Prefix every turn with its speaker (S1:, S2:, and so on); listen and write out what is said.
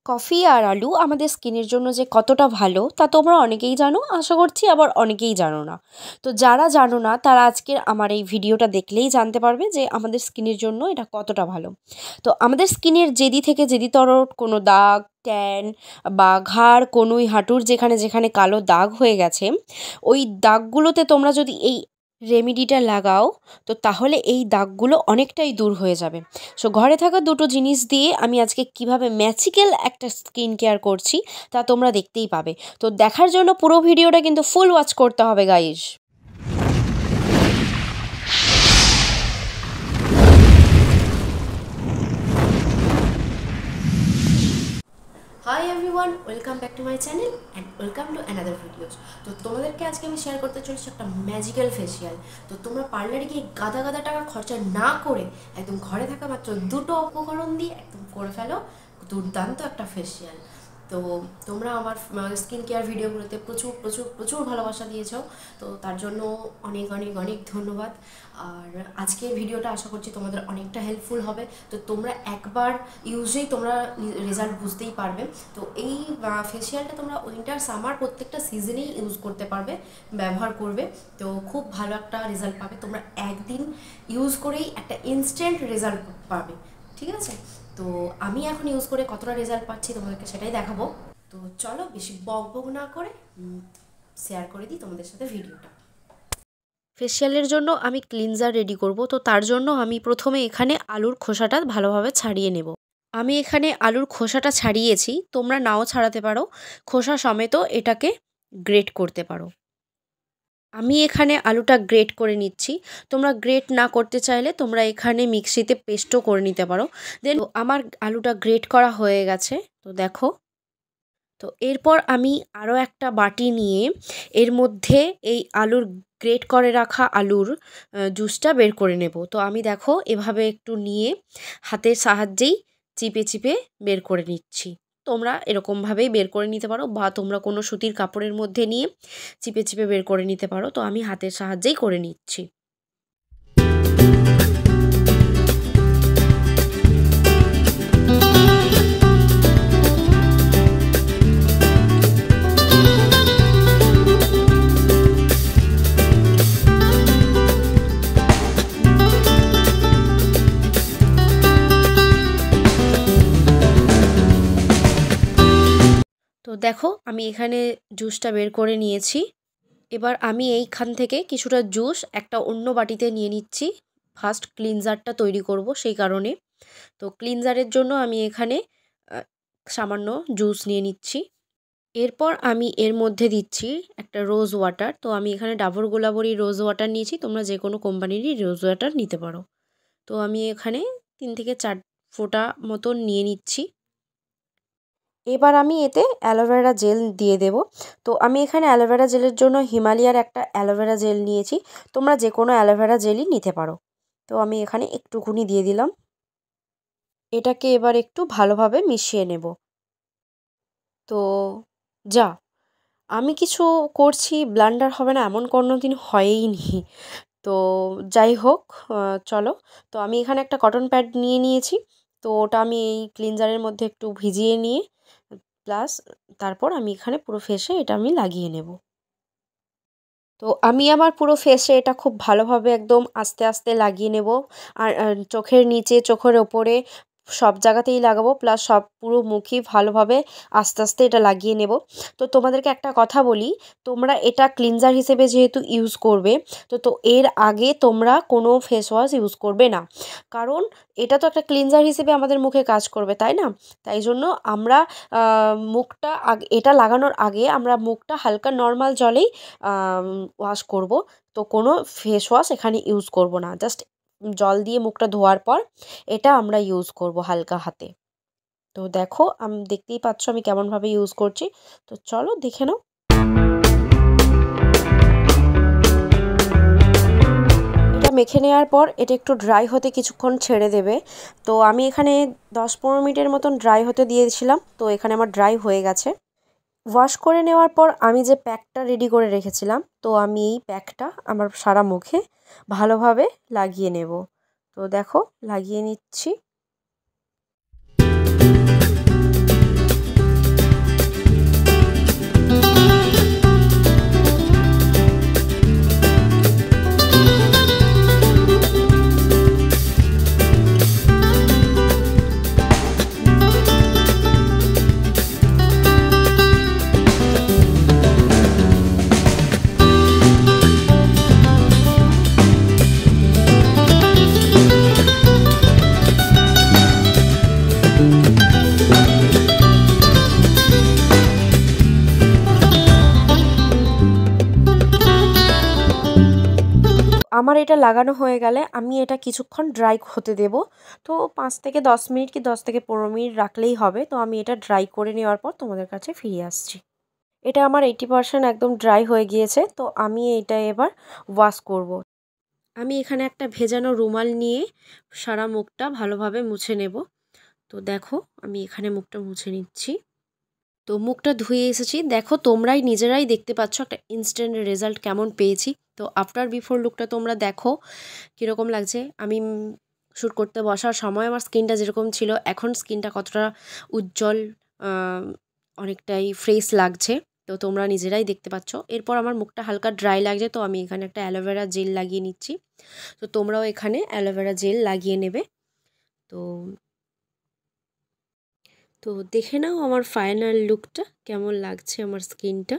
S1: Coffee আর আলু আমাদের স্কিনের জন্য যে কতটা ভালো তা তোমরা অনেকেই জানো, আশা করছি আবার অনেকেই জানো না। তো যারা জানো না তারা আজকের আমার এই ভিডিওটা দেখলেই জানতে পারবে যে আমাদের স্কিনের জন্য এটা কতটা ভালো। তো আমাদের স্কিনের যেদি থেকে যেদিতর কোনো দাগ, ট্যান বা ঘাড়, কনুই, হাঁটুর যেখানে যেখানে কালো দাগ হয়ে গেছে, ওই দাগগুলোতে তোমরা যদি এই রেমেডিটা লাগাও তো তাহলে এই দাগগুলো অনেকটাই দূর হয়ে যাবে। সো ঘরে থাকা দুটো জিনিস দিয়ে আমি আজকে কিভাবে ম্যাজিক্যাল একটা স্কিন কেয়ার করছি তা তোমরা দেখতেই পাবে। তো দেখার জন্য পুরো ভিডিওটা কিন্তু ফুল ওয়াচ করতে হবে guys. Hi everyone, welcome back to my channel and welcome to another videos. তো তোমাদেরকে আজকে আমি শেয়ার করতে চলেছি একটা ম্যাজিক্যাল ফেসিয়াল। তো তোমরা পার্লারে গিয়ে গাদা গাদা টাকা খরচা না করে একদম ঘরে থাকা মাত্র দুটো উপকরণ দিয়ে একদম করে ফেলো দুর্দান্ত একটা ফেসিয়াল। তো তোমরা আমার স্কিন কেয়ার ভিডিওগুলোতে প্রচুর প্রচুর প্রচুর ভালোবাসা দিয়েছো, তো তার জন্য অনেক অনেক অনেক ধন্যবাদ। আর আজকের ভিডিওটা আশা করছি তোমাদের অনেকটা হেল্পফুল হবে। তো তোমরা একবার ইউজেই তোমরা রেজাল্ট বুঝতেই পারবে। তো এই ফেসিয়ালটা তোমরা উইন্টার সামার প্রত্যেকটা সিজনেই ইউজ করতে পারবে, ব্যবহার করবে, তো খুব ভালো একটা রেজাল্ট পাবে। তোমরা একদিন ইউজ করেই একটা ইনস্ট্যান্ট রেজাল্ট পাবে, ঠিক আছে? তো আমি এখন ইউজ করে কতটা রেজাল্ট পাচ্ছি তোমাদেরকে সেটাই দেখাবো। তো চলো বেশি বক না করে শেয়ার করে দিই তোমাদের সাথে ভিডিওটা। ফেসিয়ালের জন্য আমি ক্লিনজার রেডি করব। তো তার জন্য আমি প্রথমে এখানে আলুর খোসাটা ভালোভাবে ছাড়িয়ে নেব। আমি এখানে আলুর খোসাটা ছাড়িয়েছি, তোমরা নাও ছাড়াতে পারো, খোসা সমেত এটাকে গ্রেট করতে পারো। আমি এখানে আলুটা গ্রেট করে নিচ্ছি। তোমরা গ্রেট না করতে চাইলে তোমরা এখানে মিক্সিতে পেস্টও করে নিতে পারো। দেন আমার আলুটা গ্রেট করা হয়ে গেছে, তো দেখো। তো এরপর আমি আরও একটা বাটি নিয়ে এর মধ্যে এই আলুর গ্রেট করে রাখা আলুর জুসটা বের করে নেব। তো আমি দেখো এভাবে একটু নিয়ে হাতের সাহায্যেই চিপে চিপে বের করে নিচ্ছি। তোমরা এরকমভাবেই বের করে নিতে পারো বা তোমরা কোনো সুতির কাপড়ের মধ্যে নিয়ে চিপে চিপে বের করে নিতে পারো। তো আমি হাতের সাহায্যেই করে নিচ্ছি। তো দেখো আমি এখানে জুসটা বের করে নিয়েছি। এবার আমি এইখান থেকে কিছুটা জুস একটা অন্য বাটিতে নিয়ে নিচ্ছি। ফার্স্ট ক্লিনজারটা তৈরি করব সেই কারণে। তো ক্লিনজারের জন্য আমি এখানে সামান্য জুস নিয়ে নিচ্ছি। এরপর আমি এর মধ্যে দিচ্ছি একটা রোজ ওয়াটার। তো আমি এখানে ডাবর গোলাবরি রোজ ওয়াটার নিয়েছি, তোমরা যে কোনো কোম্পানিরই রোজ ওয়াটার নিতে পারো। তো আমি এখানে 3 থেকে 4 ফোঁটা মতন নিয়ে নিচ্ছি। এবার আমি এতে অ্যালোভেরা জেল দিয়ে দেব। তো আমি এখানে অ্যালোভেরা জেলের জন্য হিমালয়ার একটা অ্যালোভেরা জেল নিয়েছি, তোমরা যে কোনো অ্যালোভেরা জেলই নিতে পারো। তো আমি এখানে একটুকুনি দিয়ে দিলাম। এটাকে এবার একটু ভালোভাবে মিশিয়ে নেব। তো যা আমি কিছু করছি ব্লান্ডার হবে না এমন কোনো দিন হয়ই নি। তো যাই হোক, চলো। তো আমি এখানে একটা কটন প্যাড নিয়ে নিয়েছি। তো ওটা আমি এই ক্লিনজারের মধ্যে একটু ভিজিয়ে নিয়ে প্লাস তারপর আমি এখানে পুরো ফেসে এটা আমি লাগিয়ে নেব। তো আমি আমার পুরো ফেসে এটা খুব ভালোভাবে একদম আস্তে আস্তে লাগিয়ে নেব। আর চোখের নিচে, চোখের ওপরে সব জায়গাতেই লাগাবো, প্লাস সব পুরো মুখই ভালোভাবে আস্তে আস্তে এটা লাগিয়ে নেব। তো তোমাদেরকে একটা কথা বলি, তোমরা এটা ক্লিনজার হিসেবে যেহেতু ইউজ করবে, তো এর আগে তোমরা কোনো ফেস ওয়াশ ইউজ করবে না, কারণ এটা তো একটা ক্লিনজার হিসেবে আমাদের মুখে কাজ করবে, তাই না? তাই জন্য আমরা মুখটা এটা লাগানোর আগে আমরা মুখটা হালকা নর্মাল জলেই ওয়াশ করব। তো কোনো ফেস ওয়াশ এখানে ইউজ করব না, জাস্ট জল দিয়ে মুখটা ধোয়ার পর এটা আমরা ইউজ করব হালকা হাতে। তো দেখো আমি দেখতেই পাচ্ছ আমি কেমনভাবে ইউজ করছি। তো চলো দেখে নাও। এটা মেখে নেওয়ার পর এটা একটু ড্রাই হতে কিছুক্ষণ ছেড়ে দেবে। তো আমি এখানে 10-15 মিনিটের মতন ড্রাই হতে দিয়েছিলাম। তো এখানে আমার ড্রাই হয়ে গেছে। ওয়াশ করে নেওয়ার পর আমি যে প্যাকটা রেডি করে রেখেছিলাম, তো আমি এই প্যাকটা আমার সারা মুখে ভালোভাবে লাগিয়ে নেব। তো দেখো লাগিয়ে নিচ্ছি। আমার এটা লাগানো হয়ে গেলে আমি এটা কিছুক্ষণ ড্রাই হতে দেব। তো 5 থেকে 10 মিনিট কি 10 থেকে 15 মিনিট রাখলেই হবে। তো আমি এটা ড্রাই করে নেওয়ার পর তোমাদের কাছে ফিরে আসছি। এটা আমার 80% একদম ড্রাই হয়ে গিয়েছে। তো আমি এটা এবার ওয়াশ করব। আমি এখানে একটা ভেজানো রুমাল নিয়ে সারা মুখটা ভালোভাবে মুছে নেব। তো দেখো আমি এখানে মুখটা মুছে নিচ্ছি। তো মুখটা ধুয়ে এসেছি, দেখো তোমরাই নিজেরাই দেখতে পাচ্ছ একটা ইনস্ট্যান্ট রেজাল্ট কেমন পেয়েছি। তো আফটার বিফোর লুকটা তোমরা দেখো কীরকম লাগছে। আমি শ্যুট করতে বসার সময় আমার স্কিনটা যেরকম ছিল, এখন স্কিনটা কতটা উজ্জ্বল, অনেকটাই ফ্রেশ লাগছে। তো তোমরা নিজেরাই দেখতে পাচ্ছ। এরপর আমার মুখটা হালকা ড্রাই লাগছে, তো আমি এখানে একটা অ্যালোভেরা জেল লাগিয়ে নিচ্ছি। তো তোমরাও এখানে অ্যালোভেরা জেল লাগিয়ে নেবে। তো তো দেখে নাও আমার ফাইনাল লুকটা কেমন লাগছে আমার স্কিনটা।